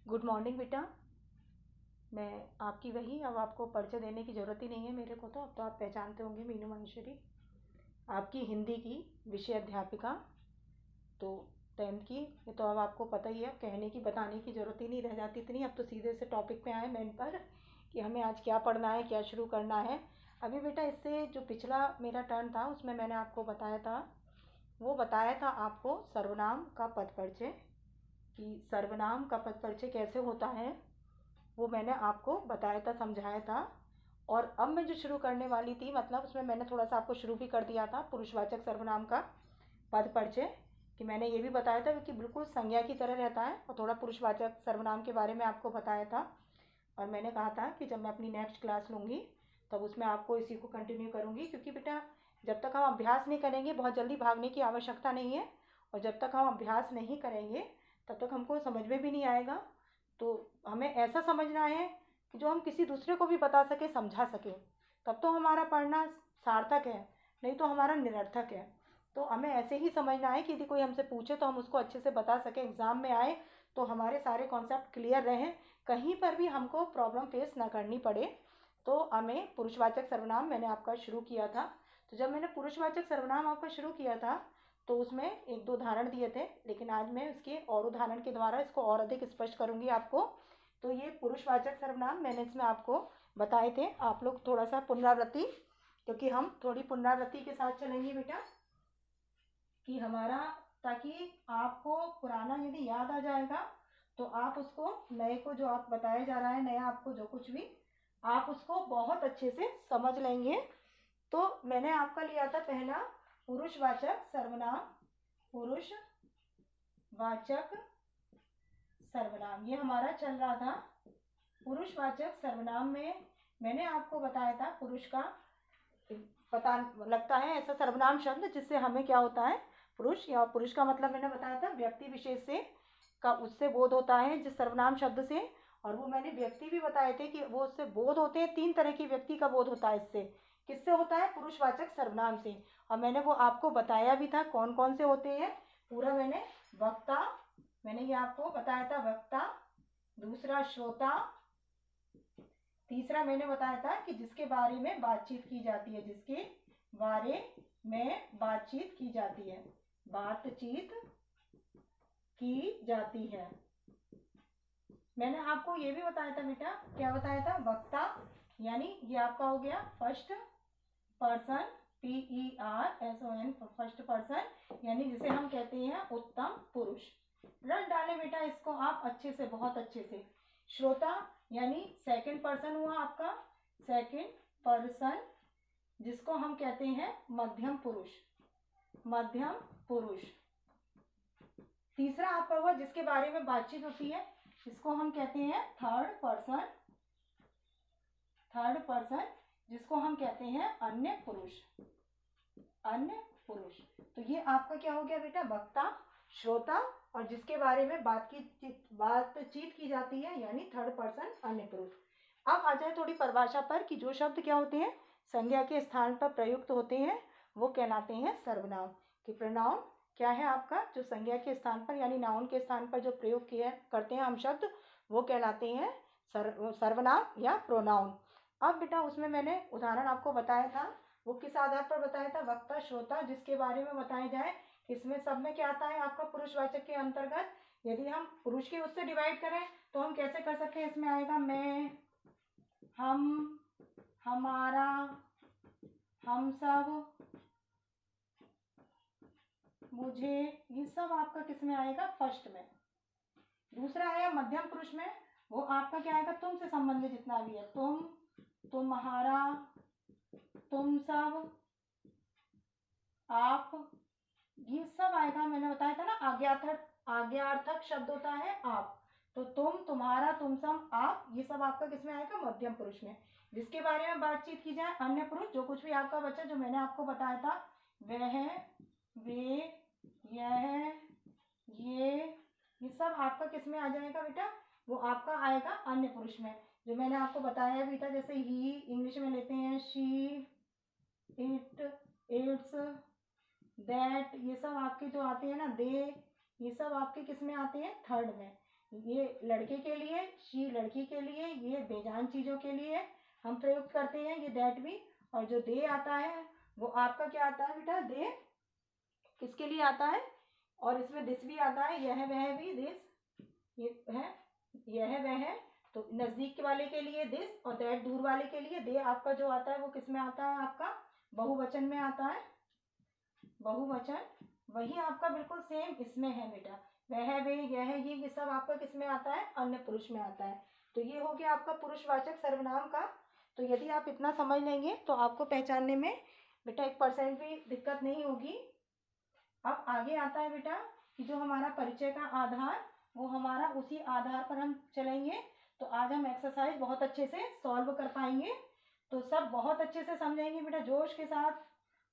Good morning बेटा। मैं आपकी वही, अब आपको परिचय देने की ज़रूरत ही नहीं है मेरे को, तो अब तो आप पहचानते होंगे, मीनू माहेश्वरी, आपकी हिंदी की विषय अध्यापिका। तो 10th की, ये तो अब आपको पता ही है, कहने की बताने की ज़रूरत ही नहीं रह जाती इतनी। अब तो सीधे से टॉपिक पे आए मेन पर कि हमें आज क्या पढ़ना है, क्या शुरू करना है। अभी बेटा इससे जो पिछला मेरा टर्न था उसमें मैंने आपको बताया था, वो बताया था आपको सर्वनाम का पद परिचय, कि सर्वनाम का पद परिचय कैसे होता है, वो मैंने आपको बताया था, समझाया था। और अब मैं जो शुरू करने वाली थी, मतलब उसमें मैंने थोड़ा सा आपको शुरू भी कर दिया था पुरुषवाचक सर्वनाम का पद परिचय, कि मैंने ये भी बताया था कि बिल्कुल संज्ञा की तरह रहता है, और थोड़ा पुरुषवाचक सर्वनाम के बारे में आपको बताया था। और मैंने कहा था कि जब मैं अपनी नेक्स्ट क्लास लूँगी तब उसमें आपको इसी को कंटिन्यू करूँगी, क्योंकि बेटा जब तक हम अभ्यास नहीं करेंगे बहुत जल्दी भागने की आवश्यकता नहीं है, और जब तक हम अभ्यास नहीं करेंगे तब तक हमको समझ में भी नहीं आएगा। तो हमें ऐसा समझना है कि जो हम किसी दूसरे को भी बता सके, समझा सके, तब तो हमारा पढ़ना सार्थक है, नहीं तो हमारा निरर्थक है। तो हमें ऐसे ही समझना है कि यदि कोई हमसे पूछे तो हम उसको अच्छे से बता सकें, एग्ज़ाम में आए तो हमारे सारे कॉन्सेप्ट क्लियर रहें, कहीं पर भी हमको प्रॉब्लम फेस ना करनी पड़े। तो हमें पुरुषवाचक सर्वनाम मैंने आपका शुरू किया था। तो जब मैंने पुरुषवाचक सर्वनाम आपका शुरू किया था तो उसमें एक दो उदाहरण दिए थे, लेकिन आज मैं इसके और उदाहरण के द्वारा इसको और अधिक स्पष्ट करूंगी आपको। तो ये पुरुषवाचक सर्वनाम मैंने इसमें आपको बताए थे, आप लोग थोड़ा सा पुनरावृत्ति, क्योंकि हम थोड़ी पुनरावृत्ति के साथ चलेंगे बेटा, कि हमारा, ताकि आपको पुराना यदि याद आ जाएगा तो आप उसको नए को, जो आप बताया जा रहा है नया आपको जो कुछ भी, आप उसको बहुत अच्छे से समझ लेंगे। तो मैंने आपका लिया था पहला पुरुषवाचक सर्वनाम, पुरुषवाचक सर्वनाम, ये हमारा चल रहा था। पुरुषवाचक सर्वनाम में मैंने आपको बताया था पुरुष का पता लगता है ऐसा सर्वनाम शब्द जिससे हमें क्या होता है, पुरुष, या पुरुष का मतलब मैंने बताया था व्यक्ति विशेष से का उससे बोध होता है जिस सर्वनाम शब्द से। और वो मैंने व्यक्ति भी बताए थे कि वो उससे बोध होते हैं, 3 तरह की व्यक्ति का बोध होता है इससे। किससे होता है? पुरुषवाचक सर्वनाम से। और मैंने वो आपको बताया भी था कौन कौन से होते हैं, पूरा मैंने। वक्ता, मैंने ये आपको बताया था, वक्ता। दूसरा श्रोता। तीसरा मैंने बताया था कि जिसके बारे में बातचीत की जाती है, जिसके बारे में बातचीत की जाती है, बातचीत की जाती है। मैंने आपको ये भी बताया था बेटा, क्या बताया था? वक्ता, यानी ये आपका हो गया first person, PERSON, first person, यानी जिसे हम कहते हैं उत्तम पुरुष। रट डाले बेटा इसको आप अच्छे से, बहुत अच्छे से। श्रोता यानी सेकंड पर्सन हुआ आपका, सेकंड पर्सन, जिसको हम कहते हैं मध्यम पुरुष, मध्यम पुरुष। तीसरा आपका हुआ जिसके बारे में बातचीत होती है, इसको हम कहते हैं थर्ड पर्सन, थर्ड पर्सन, जिसको हम कहते हैं अन्य पुरुष, अन्य पुरुष। तो ये आपका क्या हो गया बेटा? वक्ता, श्रोता, और जिसके बारे में बातचीत की जाती है, यानी थर्ड पर्सन अन्य पुरुष। अब आ जाए थोड़ी परिभाषा पर, कि जो शब्द क्या होते हैं संज्ञा के स्थान पर प्रयुक्त होते हैं वो कहलाते हैं सर्वनाम। कि प्रोनाउन क्या है आपका, जो संज्ञा के स्थान पर यानी नाउन के स्थान पर जो प्रयोग किए करते हैं हम शब्द, वो कहलाते हैं सर्वनाम या प्रोनाउन। अब बेटा उसमें मैंने उदाहरण आपको बताया था, वो किस आधार पर बताया था? वक्ता, श्रोता, जिसके बारे में बताया जाए। इसमें सब में क्या आता है आपका पुरुषवाचक के अंतर्गत? यदि हम पुरुष के उससे डिवाइड करें तो हम कैसे कर सकते हैं? इसमें आएगा मैं, हम, हमारा, हम सब, मुझे, ये सब आपका किस में आएगा? फर्स्ट में। दूसरा आया मध्यम पुरुष में, वो आपका क्या आएगा? तुम से संबंधित जितना भी है, तुम, तुम्हारा, तुम सब, आप, ये सब आएगा। मैंने बताया था ना, आज्ञार्थक शब्द होता है आप। तो तुम, तुम्हारा, तुम सब, आप, ये सब आपका किसमें आएगा? मध्यम पुरुष में। जिसके बारे में बातचीत की जाए, अन्य पुरुष, जो कुछ भी आपका बच्चा, जो मैंने आपको बताया था, वह, वे, यह, ये सब आपका किसमें आ जाएगा बेटा? वो आपका आएगा अन्य पुरुष में। जो मैंने आपको बताया भी था, जैसे ही इंग्लिश में लेते हैं, शी, इट, इट्स, दैट, ये सब आपके जो आते हैं ना, दे, ये सब आपके किस में आते हैं? थर्ड में। ये लड़के के लिए, शी लड़की के लिए, ये बेजान चीज़ों के लिए हम प्रयुक्त करते हैं ये दैट भी। और जो दे आता है वो आपका क्या आता है बेटा, दे किसके लिए आता है, और इसमें दिस भी आता है, यह वह भी, दिस ये है, यह वह है, तो नजदीक वाले के लिए दिस और दैट दूर वाले के लिए दे। आपका जो आता है वो किस में आता है, आपका बहुवचन में आता है, बहुवचन। वही आपका बिल्कुल सेम इसमें है बेटा, वह वे यह ये सब आपका किस में आता है, अन्य पुरुष में आता है। तो ये हो गया आपका पुरुषवाचक सर्वनाम का। तो यदि आप इतना समझ लेंगे तो आपको पहचानने में बेटा 1% भी दिक्कत नहीं होगी। अब आगे आता है बेटा कि जो हमारा परिचय का आधार, वो हमारा उसी आधार पर हम चलेंगे। तो आज हम एक्सरसाइज बहुत अच्छे से सॉल्व कर पाएंगे, तो सब बहुत अच्छे से समझेंगे बेटा जोश के साथ।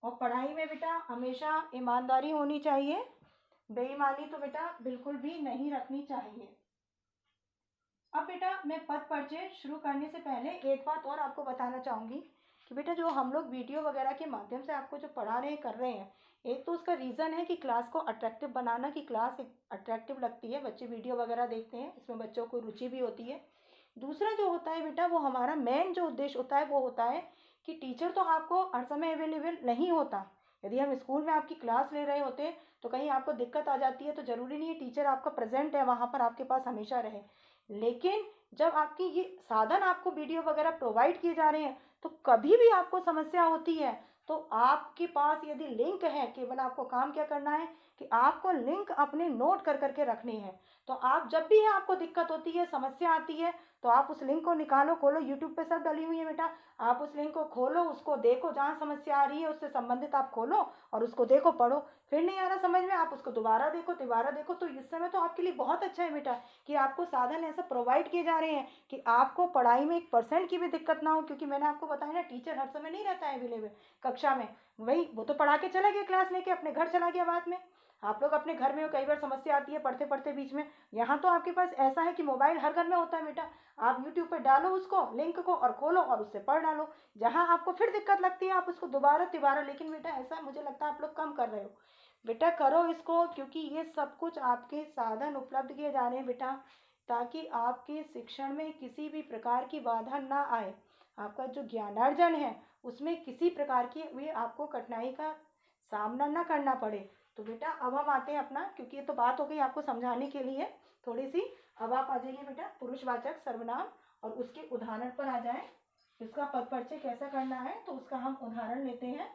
और पढ़ाई में बेटा हमेशा ईमानदारी होनी चाहिए, बेईमानी तो बेटा बिल्कुल भी नहीं रखनी चाहिए। अब बेटा मैं पद परिचय शुरू करने से पहले एक बात और आपको बताना चाहूँगी कि बेटा जो हम लोग वीडियो वगैरह के माध्यम से आपको जो पढ़ा रहे हैं कर रहे हैं, एक तो उसका रीज़न है कि क्लास को अट्रैक्टिव बनाना, कि क्लास एक अट्रैक्टिव लगती है, बच्चे वीडियो वगैरह देखते हैं, इसमें बच्चों को रुचि भी होती है। दूसरा जो होता है बेटा वो हमारा मेन जो उद्देश्य होता है वो होता है कि टीचर तो आपको हर समय अवेलेबल नहीं होता। यदि हम स्कूल में आपकी क्लास ले रहे होते तो कहीं आपको दिक्कत आ जाती है तो ज़रूरी नहीं है टीचर आपका प्रेजेंट है वहाँ पर आपके पास हमेशा रहे। लेकिन जब आपकी ये साधन आपको वीडियो वगैरह प्रोवाइड किए जा रहे हैं तो कभी भी आपको समस्या होती है तो आपके पास यदि लिंक है, केवल आपको काम क्या करना है कि आपको लिंक अपने नोट कर करके रखने हैं। तो आप जब भी आपको दिक्कत होती है, समस्या आती है, तो आप उस लिंक को निकालो, खोलो, यूट्यूब पे सब डली हुई है बेटा, आप उस लिंक को खोलो, उसको देखो, जहाँ समस्या आ रही है उससे संबंधित आप खोलो और उसको देखो, पढ़ो। फिर नहीं आ रहा समझ में, आप उसको दोबारा देखो। तो इस समय तो आपके लिए बहुत अच्छा है बेटा कि आपको साधन ऐसा प्रोवाइड किए जा रहे हैं कि आपको पढ़ाई में 1% की भी दिक्कत ना हो, क्योंकि मैंने आपको बताया ना टीचर हर समय नहीं रहता है अवेलेबल कक्षा में। वही वो तो पढ़ा के चला गया, क्लास लेके अपने घर चला गया बाद में। आप लोग अपने घर में कई बार समस्या आती है पढ़ते पढ़ते बीच में, यहाँ तो आपके पास ऐसा है कि मोबाइल हर घर में होता है बेटा, आप यूट्यूब पर डालो उसको लिंक को और खोलो और उससे पढ़ डालो। जहाँ आपको फिर दिक्कत लगती है आप उसको दोबारा तिबारा, लेकिन बेटा ऐसा मुझे लगता है आप लोग कम कर रहे हो बेटा, करो इसको, क्योंकि ये सब कुछ आपके साधन उपलब्ध किए जा रहे हैं बेटा ताकि आपके शिक्षण में किसी भी प्रकार की बाधा ना आए, आपका जो ज्ञानार्जन है उसमें किसी प्रकार की भी आपको कठिनाई का सामना ना करना पड़े। तो बेटा अब हम आते हैं अपना, क्योंकि ये तो बात हो गई आपको समझाने के लिए थोड़ी सी। अब आप आ जाइए बेटा पुरुषवाचक सर्वनाम और उसके उदाहरण पर आ जाएं, इसका पद परिचय कैसा करना है तो उसका हम उदाहरण लेते हैं।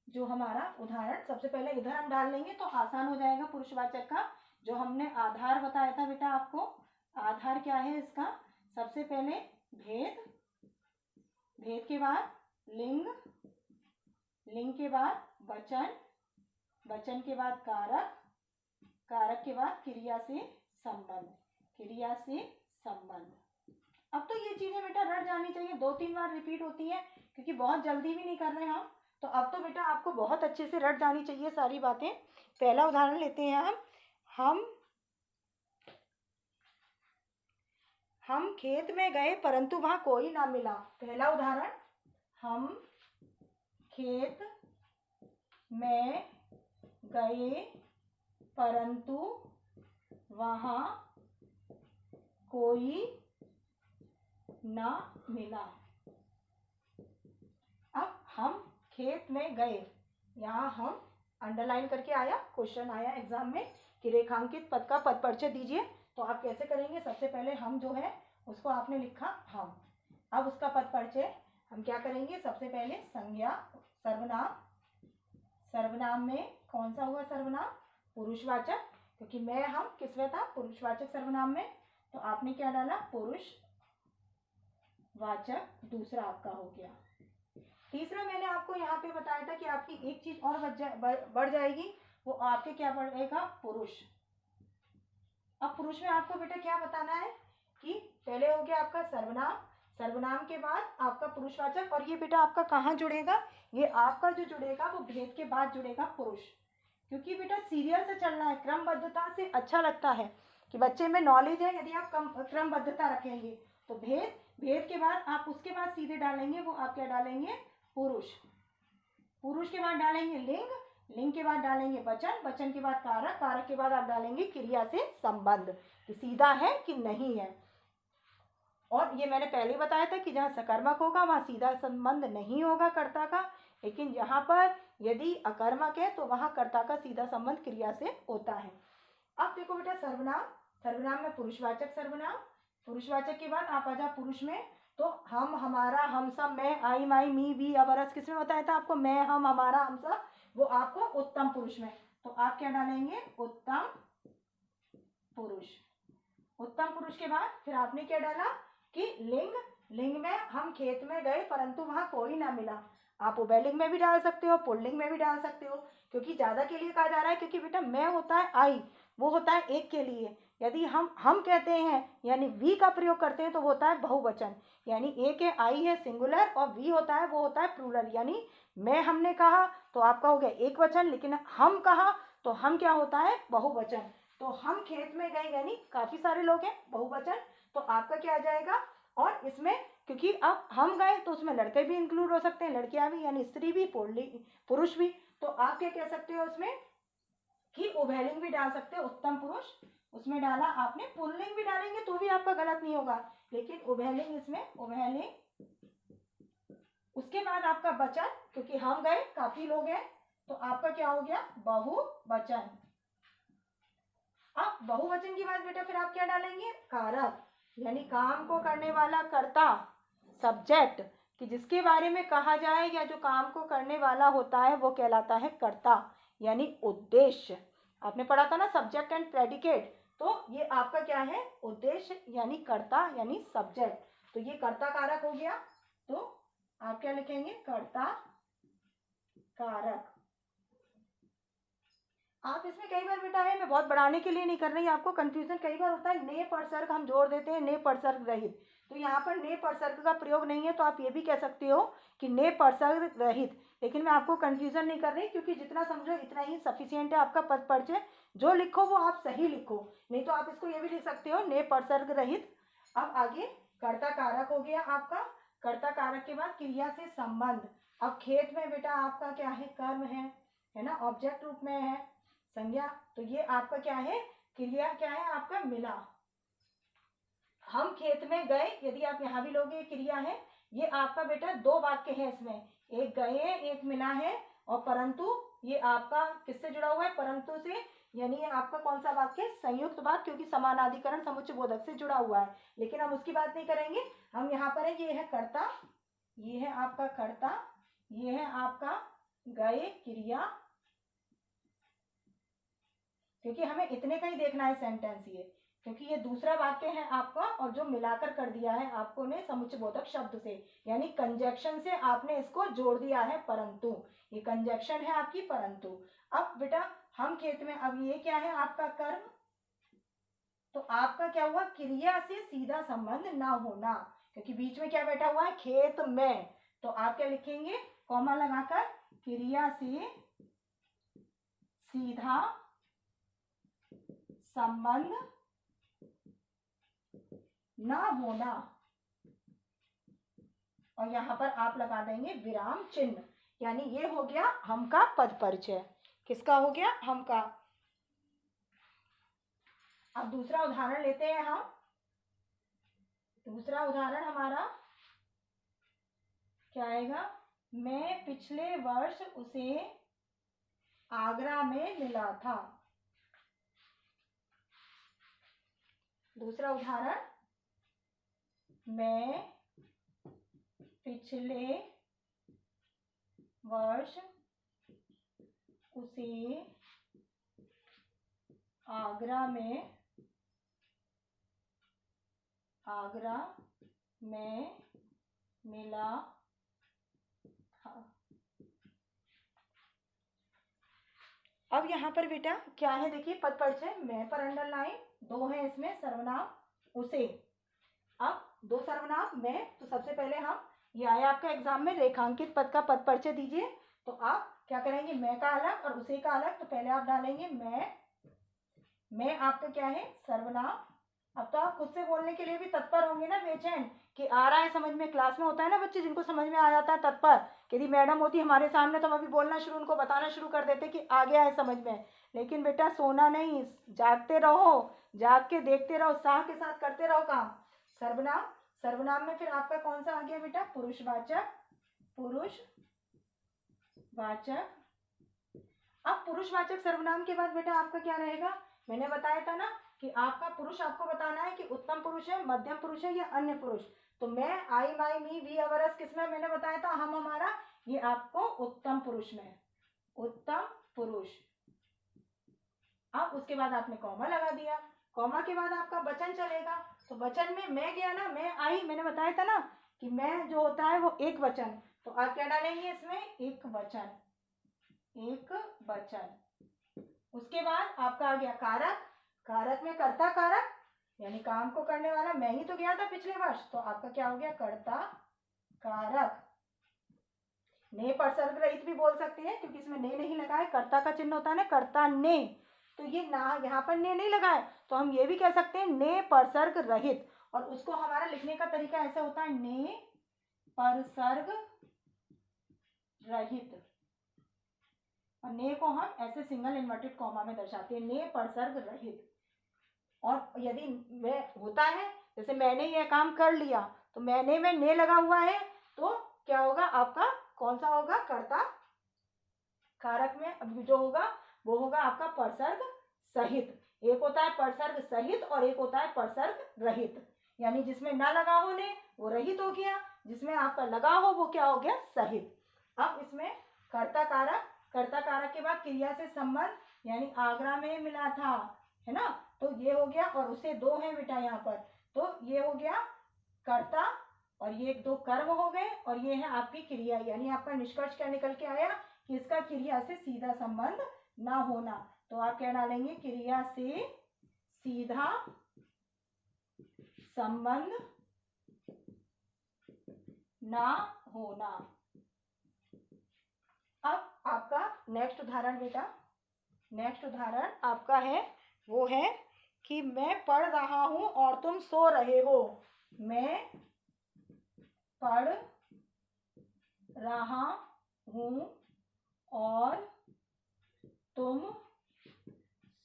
जो हमारा उदाहरण सबसे पहले इधर हम डाल लेंगे तो आसान हो जाएगा पुरुषवाचक का। जो हमने आधार बताया था बेटा आपको, आधार क्या है इसका, सबसे पहले भेद, भेद के बाद लिंग, लिंग के बाद वचन, वचन के बाद कारक, कारक के बाद क्रिया से संबंध, क्रिया से संबंध। अब तो ये चीजें बेटा रट जानी चाहिए, 2-3 बार रिपीट होती है क्योंकि बहुत जल्दी भी नहीं कर रहे हम, तो अब तो बेटा आपको बहुत अच्छे से रट जानी चाहिए सारी बातें। पहला उदाहरण लेते हैं हम खेत में गए परंतु वहां कोई ना मिला। पहला उदाहरण, हम खेत में गए परंतु वहां कोई ना मिला। अब हम खेत में गए, यहाँ हम अंडरलाइन करके आया, क्वेश्चन आया एग्जाम में कि रेखांकित पद का पद परिचय दीजिए। तो आप कैसे करेंगे, सबसे पहले हम जो है उसको आपने लिखा हम, अब उसका पद परिचय हम क्या करेंगे, सबसे पहले संज्ञा सर्वनाम, सर्वनाम में कौन सा हुआ सर्वनाम, पुरुषवाचक, क्योंकि मैं हम किसमें था, पुरुषवाचक सर्वनाम में, तो आपने क्या डाला, पुरुषवाचक, दूसरा आपका हो गया। तीसरा मैंने आपको यहाँ पे बताया था कि आपकी एक चीज और बढ़ जाएगी, वो आपके क्या बढ़ेगा, पुरुष। अब पुरुष में आपको बेटा क्या बताना है कि पहले हो गया आपका सर्वनाम, सर्वनाम के बाद आपका पुरुषवाचक, और ये बेटा आपका कहाँ जुड़ेगा, ये आपका जो जुड़ेगा वो भेद के बाद जुड़ेगा पुरुष, क्योंकि बेटा सीरियल से चलना है, क्रमबद्धता से अच्छा लगता है कि बच्चे में नॉलेज है। यदि आप क्रमबद्धता रखेंगे तो भेद, भेद के बाद आप उसके बाद सीधे डालेंगे वो आप क्या डालेंगे, पुरुष, पुरुष के बाद डालेंगे लिंग, लिंग के बाद डालेंगे वचन, वचन के बाद कारक, कारक के बाद आप डालेंगे क्रिया से संबंध कि सीधा है कि नहीं है। और ये मैंने पहले बताया था कि जहाँ सकर्मक होगा वहाँ सीधा संबंध नहीं होगा कर्ता का, लेकिन जहाँ पर यदि अकर्मक है तो वहाँ कर्ता का सीधा संबंध क्रिया से होता है। अब देखो बेटा सर्वनाम, सर्वनाम में पुरुषवाचक सर्वनाम, पुरुषवाचक के बाद आप आ जाओ पुरुष में, तो हम, हमारा, हम सब, मैं, आई, माई, मी, वी, अवरस किसमें बताया था आपको? मैं, हम, हमारा, हम सब, वो आपको उत्तम पुरुष में। तो आप क्या डालेंगे? उत्तम पुरुष। उत्तम पुरुष के बाद फिर आपने क्या डाला कि लिंग, लिंग में हम खेत में गए परंतु वहां कोई ना मिला। आप उभयलिंग में भी डाल सकते हो, पुल्लिंग में भी डाल सकते हो, क्योंकि ज्यादा के लिए कहा जा रहा है, क्योंकि बेटा मैं होता है आई, वो होता है एक के लिए। यदि हम कहते हैं यानी वी का प्रयोग करते हैं तो वो होता है बहुवचन, यानी एक है आई है सिंगुलर और वी होता है वो होता है प्लूरल। यानी मैं हमने कहा तो आपका हो गया एक वचन, लेकिन हम कहा तो हम क्या होता है? बहुवचन। तो हम खेत में गए यानी काफी सारे लोग हैं, बहुवचन, तो आपका क्या आ जाएगा? और इसमें क्योंकि अब हम गए तो उसमें लड़के भी इंक्लूड हो सकते हैं, लड़कियां भी, यानी स्त्री भी, पुरुष भी। तो आप क्या कह सकते हो उसमें कि उभयलिंग भी डाल सकते हो, उत्तम पुरुष उसमें डाला आपने, पुल्लिंग भी डालेंगे तो भी आपका गलत नहीं होगा, लेकिन उभयलिंग इसमें उभयलिंग। उसके बाद आपका वचन, क्योंकि हम गए काफी लोग हैं तो आपका क्या हो गया? बहुवचन। अब बहुवचन की बात बेटा फिर आप क्या डालेंगे? कारक, यानी काम को करने वाला कर्ता, सब्जेक्ट, कि जिसके बारे में कहा जाए या जो काम को करने वाला होता है वो कहलाता है कर्ता, यानी उद्देश्य। आपने पढ़ा था ना सब्जेक्ट एंड प्रेडिकेट, तो ये आपका क्या है? उद्देश्य यानी कर्ता यानी सब्जेक्ट। तो ये कर्ता कारक हो गया, तो आप क्या लिखेंगे? कर्ता कारक। आप इसमें कई बार बेटा है, मैं बहुत बढ़ाने के लिए नहीं कर रही, आपको कंफ्यूजन कई बार होता है, ने परसर्ग हम जोड़ देते हैं, ने परसर्ग रहित, तो यहाँ पर ने परसर्ग का प्रयोग नहीं है, तो आप ये भी कह सकते हो कि ने परसर्ग रहित। लेकिन मैं आपको कंफ्यूजन नहीं कर रही, क्योंकि जितना समझो इतना ही सफिशियंट है आपका पद परिचय। जो लिखो वो आप सही लिखो, नहीं तो आप इसको ये भी लिख सकते हो ने परसर्ग रहित। अब आगे कर्ता कारक हो गया आपका, कर्ता कारक के बाद क्रिया से संबंध। अब खेत में बेटा आपका क्या है? कर्म है ना, ऑब्जेक्ट रूप में है संज्ञा, तो ये आपका क्या है? क्रिया क्या है आपका? मिला। हम खेत में गए, यदि आप यहाँ भी लोगे क्रिया है। ये आपका बेटा दो वाक्य है इसमें, एक गए एक मिला है, और परंतु ये आपका किससे जुड़ा हुआ है? परंतु से, यानी ये आपका कौन सा वाक्य? संयुक्त वाक्य, क्योंकि समानाधिकरण समुच्चय बोधक से जुड़ा हुआ है। लेकिन हम उसकी बात नहीं करेंगे, हम यहाँ पर है, ये है कर्ता, ये है आपका कर्ता, ये है आपका गए क्रिया, क्योंकि हमें इतने का ही देखना है सेंटेंस ये, क्योंकि ये दूसरा वाक्य है आपका, और जो मिलाकर कर दिया है आपको ने समुच्चयबोधक शब्द से, यानी कंजक्शन से आपने इसको जोड़ दिया है, परंतु ये कंजक्शन है आपकी परंतु। अब बेटा हम खेत में, अब ये क्या है आपका? कर्म, तो आपका क्या हुआ? क्रिया से सीधा संबंध ना होना, क्योंकि बीच में क्या बैठा हुआ है? खेत में, तो आप क्या लिखेंगे? कॉमा लगाकर, क्रिया से सीधा संबंध ना होना, और यहां पर आप लगा देंगे विराम चिन्ह, यानी ये हो गया हम का पद परिचय। किसका हो गया? हम का। अब दूसरा उदाहरण लेते हैं हम। दूसरा उदाहरण हमारा क्या आएगा? मैं पिछले वर्ष उसे आगरा में मिला था। दूसरा उदाहरण, मैं पिछले वर्ष उसे आगरा में मिला था। अब यहाँ पर बेटा क्या है? देखिए पद परिचय, मैं पर अंडरलाइन, दो है इसमें सर्वनाम उसे। अब दो सर्वनाम मैं, तो सबसे पहले हम, ये आया आपका एग्जाम में, रेखांकित पद का पद परिचय दीजिए, तो आप क्या करेंगे? मैं का अलग और उसे का अलग, तो पहले आप डालेंगे मैं आपका क्या है? सर्वनाम, अब तो आप खुद से बोलने के लिए भी तत्पर होंगे ना, बेचैन कि आ रहा है समझ में। क्लास में होता है ना बच्चे जिनको समझ में आ जाता है तत्पर, कि यदि मैडम होती हमारे सामने तो हम अभी बोलना शुरू, उनको बताना शुरू कर देते कि आ गया है समझ में। लेकिन बेटा सोना नहीं, जागते रहो, जाग के देखते रहो, उत्साह के साथ करते रहो काम। सर्वनाम, सर्वनाम में फिर आपका कौन सा आ गया बेटा? पुरुषवाचक, पुरुषवाचक। अब पुरुषवाचक सर्वनाम के बाद बेटा आपका क्या रहेगा? मैंने बताया था ना कि आपका पुरुष आपको बताना है कि उत्तम पुरुष है, मध्यम पुरुष है या अन्य पुरुष। तो मैं, आई, माई, मी, वी, अवर, अस किसमें मैंने बताया था? हम, हमारा, ये आपको उत्तम पुरुष में, उत्तम पुरुष। अब उसके बाद आपने कॉमा लगा दिया, कॉमा के बाद आपका वचन चलेगा। तो वचन में मैं गया ना, मैं आई, मैंने बताया था ना कि मैं जो होता है वो एक वचन। तो आप क्या डालेंगे इसमें? एक वचन, एक वचन। उसके बाद आपका आ गया कारक, कारक में कर्ता कारक, यानी काम को करने वाला मैं ही तो गया था पिछले वर्ष, तो आपका क्या हो गया? कर्ता कारक। ने परसर्ग रहित भी बोल सकते हैं क्योंकि इसमें ने नहीं लगा है, कर्ता का चिन्ह होता है ना, कर्ता ने, तो ये ना यहाँ पर ने नहीं लगा है, तो हम ये भी कह सकते हैं ने परसर्ग रहित। और उसको हमारा लिखने का तरीका ऐसा होता है, ने परसर्ग रहित। और ने को हम ऐसे सिंगल इन्वर्टेड कॉमा में दर्शाते हैं, ने परसर्ग रहित। और यदि मैं होता है जैसे मैंने यह काम कर लिया, तो मैंने में ने लगा हुआ है, तो क्या होगा आपका? कौन सा होगा? कर्ता कारक में अब जो होगा वो होगा आपका परसर्ग सहित। एक होता है परसर्ग सहित और एक होता है परसर्ग रहित, यानी जिसमें ना लगा हो ने वो रहित हो गया, जिसमें आपका लगा हो वो क्या हो गया? सहित। अब इसमें कर्ता कारक, कर्ता कारक के बाद क्रिया से संबंध, यानी आगरा में मिला था, है ना, तो ये हो गया। और उसे दो है बेटा यहाँ पर, तो ये हो गया कर्ता और ये दो कर्म हो गए, और ये है आपकी क्रिया। यानी आपका निष्कर्ष क्या निकल के आया? कि इसका क्रिया से सीधा संबंध ना होना। तो आप क्या डालेंगे? क्रिया से सीधा संबंध ना होना। अब आपका नेक्स्ट उदाहरण बेटा, नेक्स्ट उदाहरण आपका है वो है कि मैं पढ़ रहा हूं और तुम सो रहे हो। मैं पढ़ रहा हूं और तुम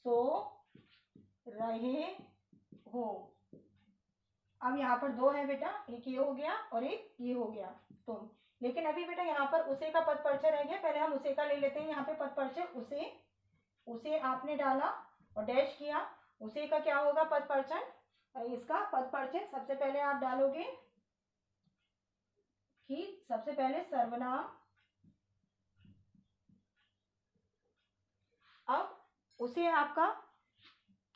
सो रहे हो। अब यहाँ पर दो है बेटा, एक ये हो गया और एक ये हो गया तुम। लेकिन अभी बेटा यहाँ पर उसे का पद परिचय रह गया, पहले हम उसे का ले लेते हैं। यहाँ पे पद परिचय उसे, उसे आपने डाला और डैश किया, उसे का क्या होगा? पद परिचय। इसका पद परिचय सबसे पहले आप डालोगे कि सबसे पहले सर्वनाम। अब उसे आपका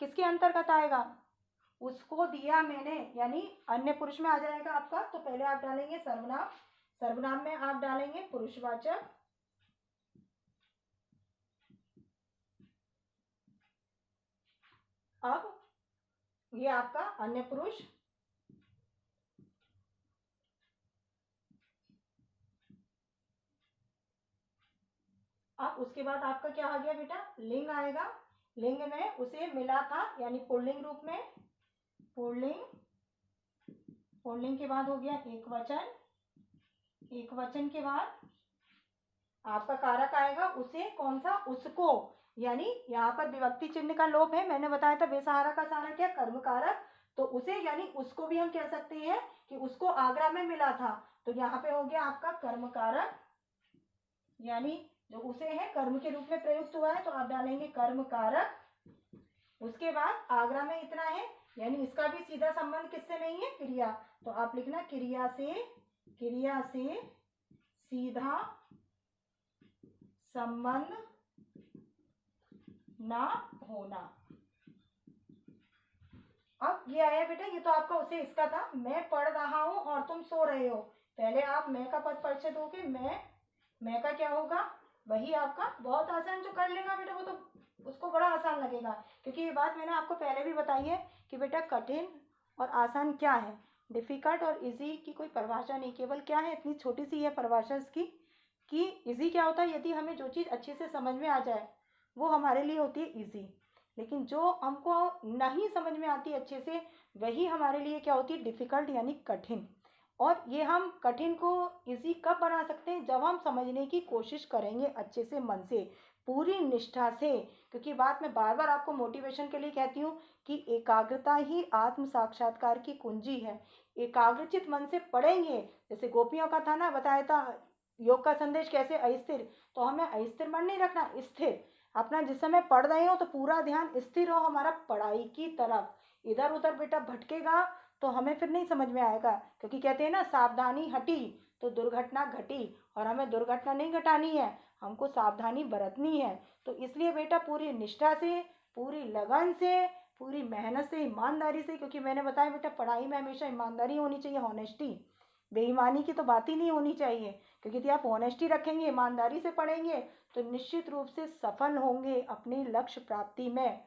किसके अंतर्गत आएगा? उसको दिया मैंने, यानी अन्य पुरुष में आ जाएगा आपका। तो पहले आप डालेंगे सर्वनाम, सर्वनाम में आप डालेंगे पुरुषवाचक। अब ये आपका अन्य पुरुष, अब उसके बाद आपका क्या आ गया बेटा? लिंग आएगा। लिंग में उसे मिला था, यानी पुल्लिंग रूप में, पुल्लिंग। पुल्लिंग के बाद हो गया एक वचन, एक वचन के बाद आपका कारक आएगा उसे, कौन सा? उसको, यानी यहाँ पर विभक्ति चिन्ह का लोप है, मैंने बताया था बेसहारा का सहारा क्या? कर्म कारक। तो उसे यानी उसको भी हम कह सकते हैं कि उसको आगरा में मिला था, तो यहाँ पे हो गया आपका कर्म कारक, यानी जो उसे है कर्म के रूप में प्रयुक्त हुआ है, तो आप डालेंगे कर्म कारक। उसके बाद आगरा में इतना है, यानी इसका भी सीधा संबंध किससे नहीं है? क्रिया। तो आप लिखना क्रिया से, क्रिया से सीधा संबंध ना होना। अब ये आया बेटा, ये तो आपका उसे इसका था, मैं पढ़ रहा हूं और तुम सो रहे हो। पहले आप मैं का पद परिचय दोगे, मैं का क्या होगा? वही आपका, बहुत आसान, जो कर लेगा बेटा वो तो उसको बड़ा आसान लगेगा, क्योंकि ये बात मैंने आपको पहले भी बताई है कि बेटा कठिन और आसान क्या है, डिफिकल्ट और इजी की कोई परिभाषा नहीं, केवल क्या है, इतनी छोटी सी है परिभाषा इसकी कि इजी क्या होता है? यदि हमें जो चीज़ अच्छे से समझ में आ जाए वो हमारे लिए होती है इजी। लेकिन जो हमको नहीं समझ में आती अच्छे से वही हमारे लिए क्या होती है, डिफ़िकल्ट यानी कठिन। और ये हम कठिन को इजी कब बना सकते हैं, जब हम समझने की कोशिश करेंगे अच्छे से, मन से, पूरी निष्ठा से। क्योंकि बात मैं बार बार आपको मोटिवेशन के लिए कहती हूँ कि एकाग्रता ही आत्म साक्षात्कार की कुंजी है। एकाग्रचित मन से पढ़ेंगे, जैसे गोपियों का था ना, बताया था योग का संदेश कैसे, अस्थिर, तो हमें अस्थिर मन नहीं रखना, स्थिर। अपना जिस समय पढ़ रहे हो तो पूरा ध्यान स्थिर हो हमारा पढ़ाई की तरफ। इधर उधर बेटा भटकेगा तो हमें फिर नहीं समझ में आएगा। क्योंकि कहते हैं ना, सावधानी हटी तो दुर्घटना घटी, और हमें दुर्घटना नहीं घटानी है, हमको सावधानी बरतनी है। तो इसलिए बेटा पूरी निष्ठा से, पूरी लगन से, पूरी मेहनत से, ईमानदारी से, क्योंकि मैंने बताया बेटा पढ़ाई में हमेशा ईमानदारी होनी चाहिए, ऑनेस्टी, बेईमानी की तो बात ही नहीं होनी चाहिए। क्योंकि यदि आप ऑनेस्टी रखेंगे, ईमानदारी से पढ़ेंगे तो निश्चित रूप से सफल होंगे अपने लक्ष्य प्राप्ति में।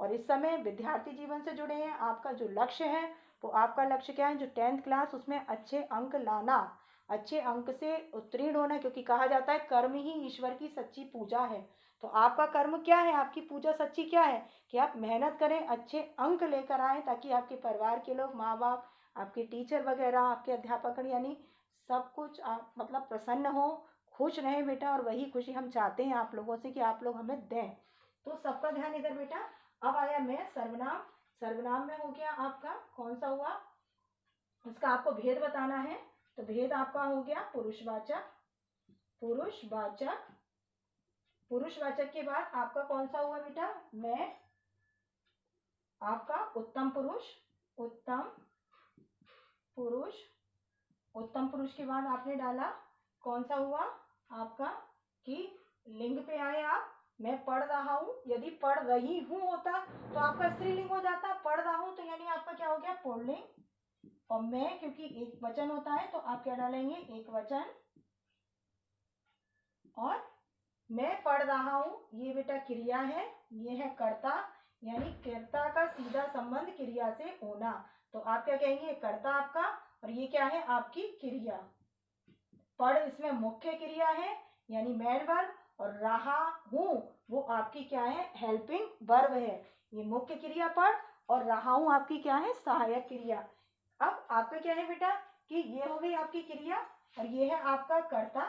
और इस समय विद्यार्थी जीवन से जुड़े हैं, आपका जो लक्ष्य है वो आपका लक्ष्य क्या है, जो 10th क्लास, उसमें अच्छे अंक लाना, अच्छे अंक से उत्तीर्ण होना। क्योंकि कहा जाता है कर्म ही ईश्वर की सच्ची पूजा है। तो आपका कर्म क्या है, आपकी पूजा सच्ची क्या है, कि आप मेहनत करें, अच्छे अंक लेकर आएँ, ताकि आपके परिवार के लोग, माँ बाप, आपके टीचर वगैरह, आपके अध्यापक, यानी सब कुछ आप मतलब प्रसन्न हो, खुश रहें बेटा। और वही खुशी हम चाहते हैं आप लोगों से कि आप लोग हमें दें। तो सबका ध्यान इधर बेटा। अब आया मैं सर्वनाम। सर्वनाम में हो गया आपका कौन सा हुआ, उसका आपको भेद बताना है। तो भेद आपका हो गया पुरुषवाचक। पुरुषवाचक, पुरुषवाचक के बाद आपका कौन सा हुआ बेटा, मैं। आपका उत्तम पुरुष, उत्तम पुरुष। उत्तम पुरुष के बाद आपने डाला कौन सा हुआ आपका, कि लिंग पे आए आप, मैं पढ़ रहा हूँ। यदि पढ़ रही हूँ होता तो आपका स्त्रीलिंग हो जाता, पढ़ रहा हूँ तो यानी आपका क्या हो गया, पुल्लिंग। और मैं, क्योंकि एक वचन होता है तो आप क्या डालेंगे, एक वचन। और मैं पढ़ रहा हूँ, ये बेटा क्रिया है, ये है कर्ता, यानी कर्ता का सीधा संबंध क्रिया से होना। तो आप क्या कहेंगे, कर्ता आपका, और ये क्या है, आपकी क्रिया। पढ़ इसमें मुख्य क्रिया है यानी मेन वर्ब, और रहा हूँ वो आपकी क्या है, हेल्पिंग वर्ब है। ये मुख्य क्रिया पढ़, और रहा हूँ आपकी क्या है, सहायक क्रिया। अब आपका क्या है बेटा, कि ये हो गई आपकी क्रिया, और ये है आपका कर्ता।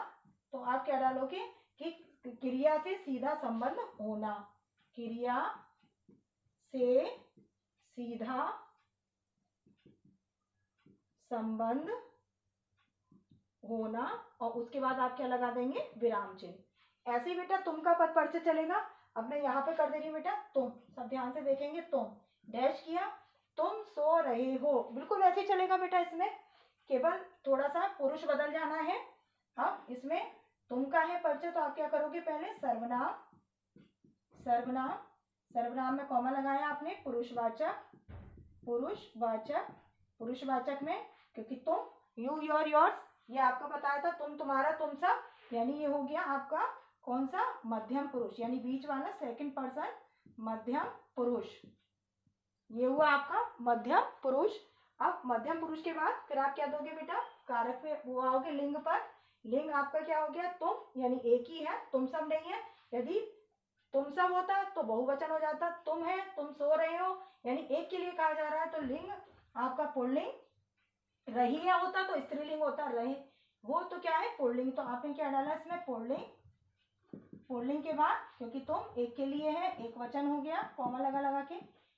तो आप क्या डालोगे, कि क्रिया से सीधा संबंध होना, क्रिया से सीधा संबंध होना। और उसके बाद आप क्या लगा देंगे, विराम चिन्ह। ऐसे ही बेटा तुम का पद परिचय चलेगा। अब मैं यहाँ पे कर दे रही हूँ बेटा तुम, सब ध्यान से देखेंगे, तुम डैश किया, तुम सो रहे हो, बिल्कुल ऐसे ही चलेगा बेटा। इसमें केवल थोड़ा सा पुरुष बदल जाना है। अब इसमें तुम का है परिचय, तो आप क्या करोगे, पहले सर्वनाम। सर्वनाम, सर्वनाम में कॉमा लगाया आपने, पुरुषवाचक। पुरुषवाचक, पुरुषवाचक में क्योंकि तुम, यू, योर, योर्स, ये आपको बताया था, तुम, तुम्हारा, तुम सब, यानी ये हो गया आपका कौन सा, मध्यम पुरुष, यानी बीच वाला सेकंड पर्सन मध्यम पुरुष। ये हुआ आपका मध्यम पुरुष। अब मध्यम पुरुष के बाद फिर आप क्या दोगे बेटा, कारक पे वो आओगे लिंग पर। लिंग आपका क्या हो गया, तुम, यानी एक ही है, तुम सब नहीं है। यदि तुम सब होता तो बहुवचन हो जाता, तुम है, तुम सो रहे हो, यानी एक के लिए कहा जा रहा है, तो लिंग आपका पुल्लिंग। रही है होता तो स्त्रीलिंग होता, रहे वो तो क्या है, पुल्लिंग। तो आपने क्या डाला इसमें, पुल्लिंग। पुल्लिंग के बाद क्योंकि तुम एक के लिए है, एक वचन हो गया, कॉमा लगा लगा के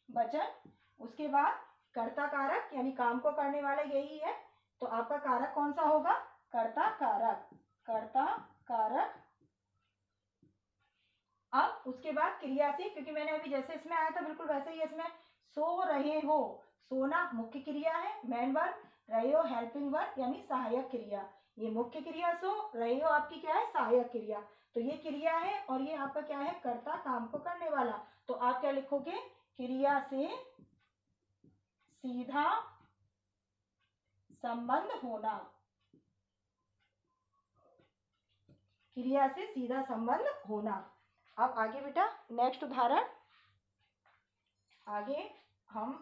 वचन। उसके बाद कर्ता कारक, यानी काम को करने वाला यही है, तो आपका कारक कौन सा होगा, कर्ता कारक। कर्ता कारक। अब उसके बाद क्रिया से, क्योंकि मैंने अभी जैसे इसमें आया था बिल्कुल वैसे ही इसमें, सो रहे हो, सोना मुख्य क्रिया है, मेन वर्ब, रहे हो हेल्पिंग वर्ब, यानी सहायक क्रिया। ये मुख्य क्रिया, सो रहे हो आपकी क्या है, सहायक क्रिया। तो ये क्रिया है, और ये आपका क्या है, कर्ता, काम को करने वाला। तो आप क्या लिखोगे, क्रिया से सीधा संबंध होना। क्रिया से सीधा संबंध होना। अब आगे बेटा नेक्स्ट उदाहरण, आगे हम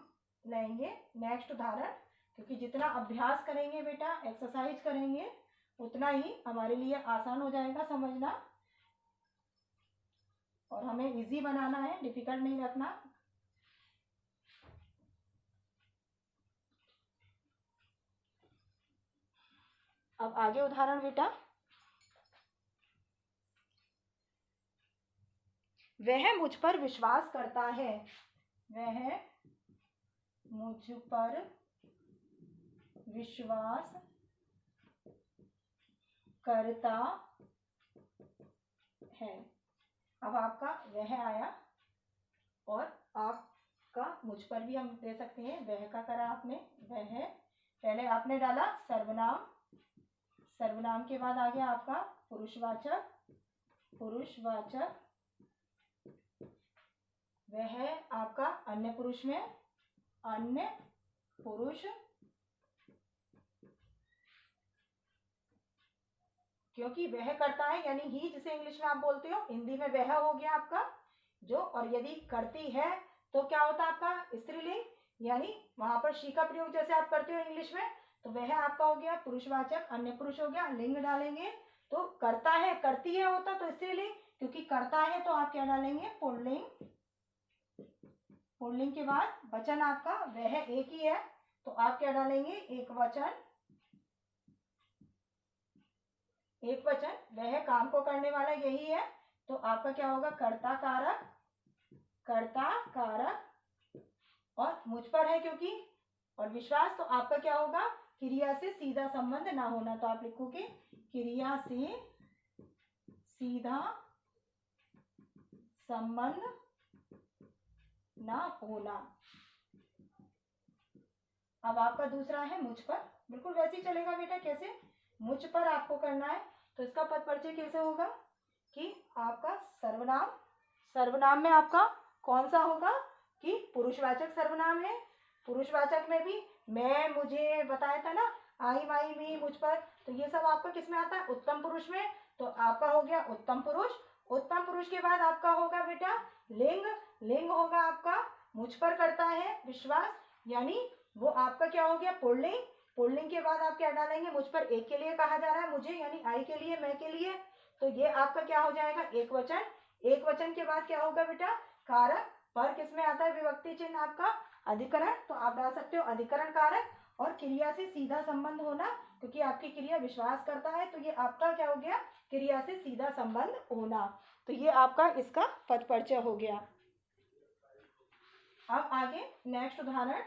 लेंगे नेक्स्ट उदाहरण, क्योंकि जितना अभ्यास करेंगे बेटा, एक्सरसाइज करेंगे, उतना ही हमारे लिए आसान हो जाएगा समझना। और हमें इजी बनाना है, डिफिकल्ट नहीं रखना। अब आगे उदाहरण बेटा, वह मुझ पर विश्वास करता है, वह मुझ पर विश्वास करता है। अब आपका वह आया और आपका मुझ पर भी हम दे सकते हैं, वह का करा आपने, वह पहले आपने डाला सर्वनाम, सर्वनाम के बाद आ गया आपका पुरुषवाचक, पुरुषवाचक, वह आपका अन्य पुरुष में, अन्य पुरुष, क्योंकि वह करता है यानी ही, जिसे इंग्लिश में आप बोलते हो, हिंदी में वह हो गया आपका जो। और यदि करती है तो क्या होता है आपका स्त्रीलिंग, यानी वहां पर शी का प्रयोग जैसे आप करते हो इंग्लिश में, तो वह आपका हो गया पुरुषवाचक, अन्य पुरुष हो गया, लिंग डालेंगे तो करता है, करती है होता तो स्त्रीलिंग, क्योंकि करता है तो आप क्या डालेंगे पुल्लिंग, पुल्लिंग के बाद वचन आपका वह एक ही है तो आप क्या डालेंगे एक वचन, एक वचन, वह काम को करने वाला यही है तो आपका क्या होगा कर्ता कारक, कर्ता कारक, और मुझ पर है क्योंकि, और विश्वास तो आपका क्या होगा क्रिया से सीधा संबंध ना होना, तो आप लिखोगे क्रिया से सीधा संबंध ना होना। अब आपका दूसरा है मुझ पर, बिल्कुल वैसे ही चलेगा बेटा, कैसे मुझ पर आपको करना है, तो इसका पद परिचय कैसे होगा कि आपका सर्वनाम, सर्वनाम में आपका कौन सा होगा कि पुरुषवाचक सर्वनाम है, पुरुषवाचक में भी मैं, मुझे बताया था ना, आई, माई, मी, मुझ पर, तो ये सब आपका किस में आता है उत्तम पुरुष में, तो आपका हो गया उत्तम पुरुष। उत्तम पुरुष के बाद आपका होगा बेटा लिंग, लिंग होगा आपका मुझ पर करता है विश्वास, यानी वो आपका क्या हो गया पुल्लिंग, पुल्लिंग के बाद आप क्या डालेंगे मुझ पर एक के लिए कहा जा रहा है मुझे, यानी आई के लिए, मैं के लिए, तो ये आपका क्या हो जाएगा एक वचन। एक वचन के बाद क्या होगा बेटा कारक, पर किसमें आता है विभक्ति चिन्ह आपका अधिकरण, तो आप डाल सकते हो अधिकरण कारक, और क्रिया से सीधा संबंध होना, क्योंकि आपकी क्रिया विश्वास करता है तो ये आपका क्या हो गया क्रिया से सीधा संबंध होना, तो ये आपका इसका पद परिचय हो गया। अब आगे नेक्स्ट उदाहरण,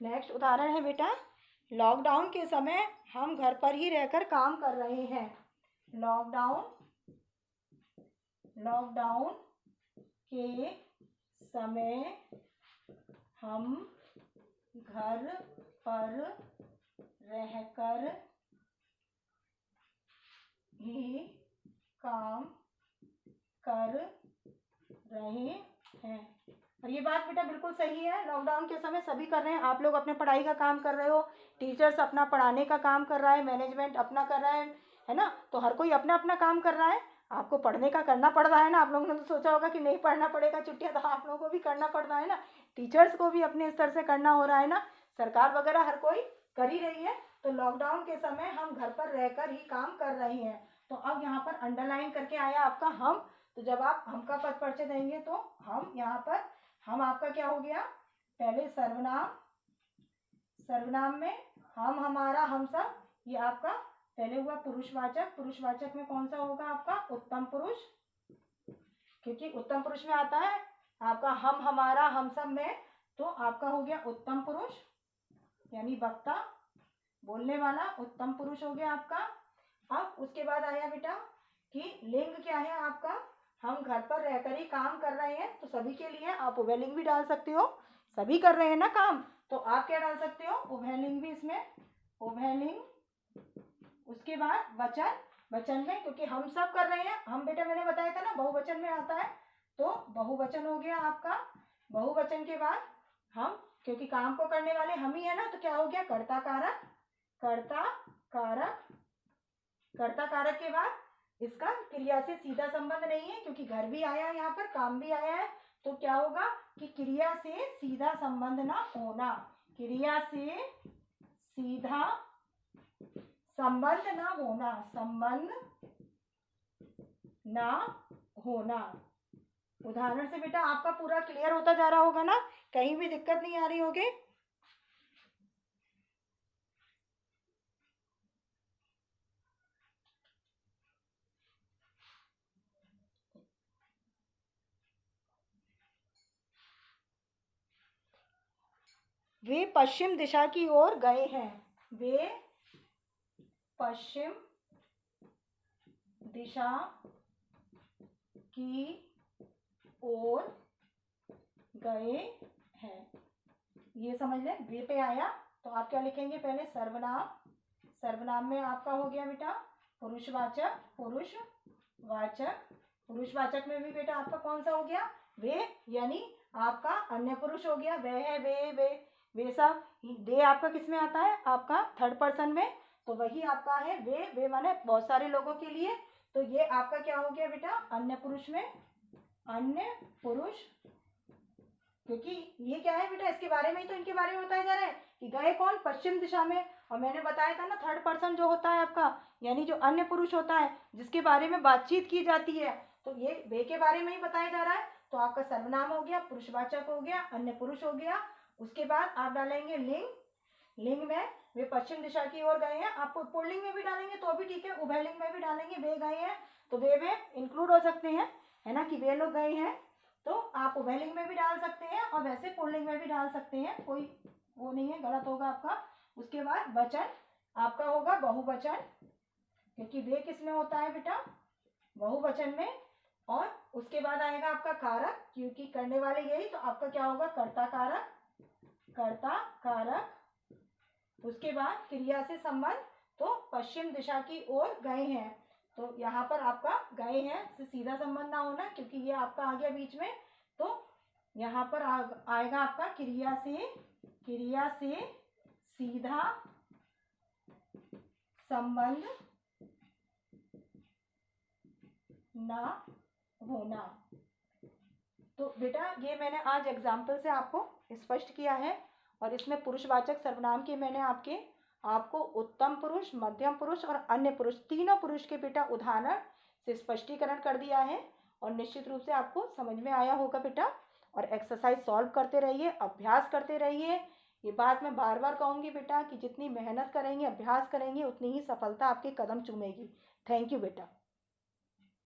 नेक्स्ट उदाहरण है बेटा, लॉकडाउन के समय हम घर पर ही रहकर काम कर रहे हैं, लॉकडाउन, लॉकडाउन के समय हम घर पर रहकर ही काम कर रहे हैं, और ये बात बेटा बिल्कुल सही है, लॉकडाउन के समय सभी कर रहे हैं, आप लोग अपने पढ़ाई का काम कर रहे हो, टीचर्स अपना पढ़ाने का काम कर रहा है, मैनेजमेंट अपना कर रहा है ना, तो हर कोई अपना अपना काम कर रहा है, आपको पढ़ने का करना पड़ रहा है ना, आप लोगों ने तो सोचा होगा कि नहीं पढ़ना पड़ेगा छुट्टियां, तो आप लोगों को भी करना पड़ रहा है ना, टीचर्स को भी अपने स्तर से करना हो रहा है ना, सरकार वगैरह हर कोई कर ही रही है, तो लॉकडाउन के समय हम घर पर रहकर ही काम कर रहे हैं, तो अब यहाँ पर अंडरलाइन करके आया आपका हम, तो जब आप हम का पद परिचय देंगे तो हम, यहाँ पर हम आपका क्या हो गया पहले सर्वनाम, सर्वनाम में हम, हमारा, हम सब, ये आपका पहले हुआ पुरुषवाचक, पुरुषवाचक में कौन सा होगा आपका उत्तम पुरुष, क्योंकि उत्तम पुरुष में आता है आपका हम, हमारा, हम सब में, तो आपका हो गया उत्तम पुरुष, यानी वक्ता, बोलने वाला उत्तम पुरुष हो गया आपका। अब उसके बाद आया बेटा कि लिंग क्या है आपका, हम घर पर रहकर ही काम कर रहे हैं, तो सभी के लिए आप उभयलिंग भी डाल सकते हो, सभी कर रहे हैं ना काम, तो आप क्या डाल सकते हो उभयलिंग भी इसमें, उभयलिंग। उसके बाद वचन, वचन में क्योंकि हम सब कर रहे हैं, हम बेटा मैंने बताया था ना बहुवचन में आता है, तो बहुवचन हो गया आपका, बहुवचन के बाद हम, क्योंकि काम को करने वाले हम ही है ना, तो क्या हो गया कर्ता कारक, कर्ता कारक, कर्ता कारक के बाद इसका क्रिया से सीधा संबंध नहीं है क्योंकि घर भी आया है यहाँ पर, काम भी आया है, तो क्या होगा कि क्रिया से सीधा संबंध ना होना, क्रिया से सीधा संबंध ना होना, संबंध ना होना। उदाहरण से बेटा आपका पूरा क्लियर होता जा रहा होगा ना, कहीं भी दिक्कत नहीं आ रही होगी। वे पश्चिम दिशा की ओर गए हैं, वे पश्चिम दिशा की ओर गए हैं। ये समझ लें, वे पे आया तो आप क्या लिखेंगे, पहले सर्वनाम, सर्वनाम में आपका हो गया बेटा पुरुषवाचक, पुरुषवाचक, पुरुषवाचक में भी बेटा आपका कौन सा हो गया, वे, यानी आपका अन्य पुरुष हो गया, वह है, वे सब। दे आपका किस में आता है, आपका थर्ड पर्सन में, तो वही आपका है वे माने बहुत सारे लोगों के लिए, तो ये आपका क्या हो गया बेटा अन्य पुरुष में, अन्य पुरुष। क्योंकि ये क्या है बेटा, इसके बारे में ही तो इनके बारे में बताया जा रहा है कि गए कौन, पश्चिम दिशा में। और मैंने बताया था ना थर्ड पर्सन जो होता है आपका, यानी जो अन्य पुरुष होता है जिसके बारे में बातचीत की जाती है, तो ये वे के बारे में ही बताया जा रहा है। तो आपका सर्वनाम हो गया, पुरुषवाचक हो गया, अन्य पुरुष हो गया। उसके बाद आप डालेंगे लिंग, लिंग में वे पश्चिम दिशा की ओर गए हैं, आप पुल्लिंग में भी डालेंगे तो भी ठीक है, उभयलिंग में भी डालेंगे, वे गए हैं तो वे इंक्लूड हो सकते हैं, है ना, कि वे लोग गए हैं, तो आप उभयलिंग में भी डाल सकते हैं और वैसे पुल्लिंग में भी डाल सकते हैं, कोई वो नहीं है, गलत होगा आपका। उसके बाद वचन आपका होगा बहुवचन, क्योंकि वे किस में होता है बेटा, बहुवचन में। और उसके बाद आएगा आपका कारक, क्योंकि करने वाले यही, तो आपका क्या होगा कर्ता कारक, कर्ता कारक। उसके बाद क्रिया से संबंध, तो पश्चिम दिशा की ओर गए हैं, तो यहाँ पर आपका गए हैं से सीधा संबंध ना होना, क्योंकि ये आपका आ गया बीच में, तो यहाँ पर आएगा आपका क्रिया से सीधा संबंध ना होना। तो बेटा ये मैंने आज एग्जाम्पल से आपको स्पष्ट किया है, और इसमें पुरुषवाचक सर्वनाम के मैंने आपको उत्तम पुरुष, मध्यम पुरुष और अन्य पुरुष, तीनों पुरुष के बेटा उदाहरण से स्पष्टीकरण कर दिया है, और निश्चित रूप से आपको समझ में आया होगा बेटा। और एक्सरसाइज सॉल्व करते रहिए, अभ्यास करते रहिए। ये बात मैं बार बार कहूँगी बेटा कि जितनी मेहनत करेंगे, अभ्यास करेंगे, उतनी ही सफलता आपके कदम चूमेगी। थैंक यू बेटा।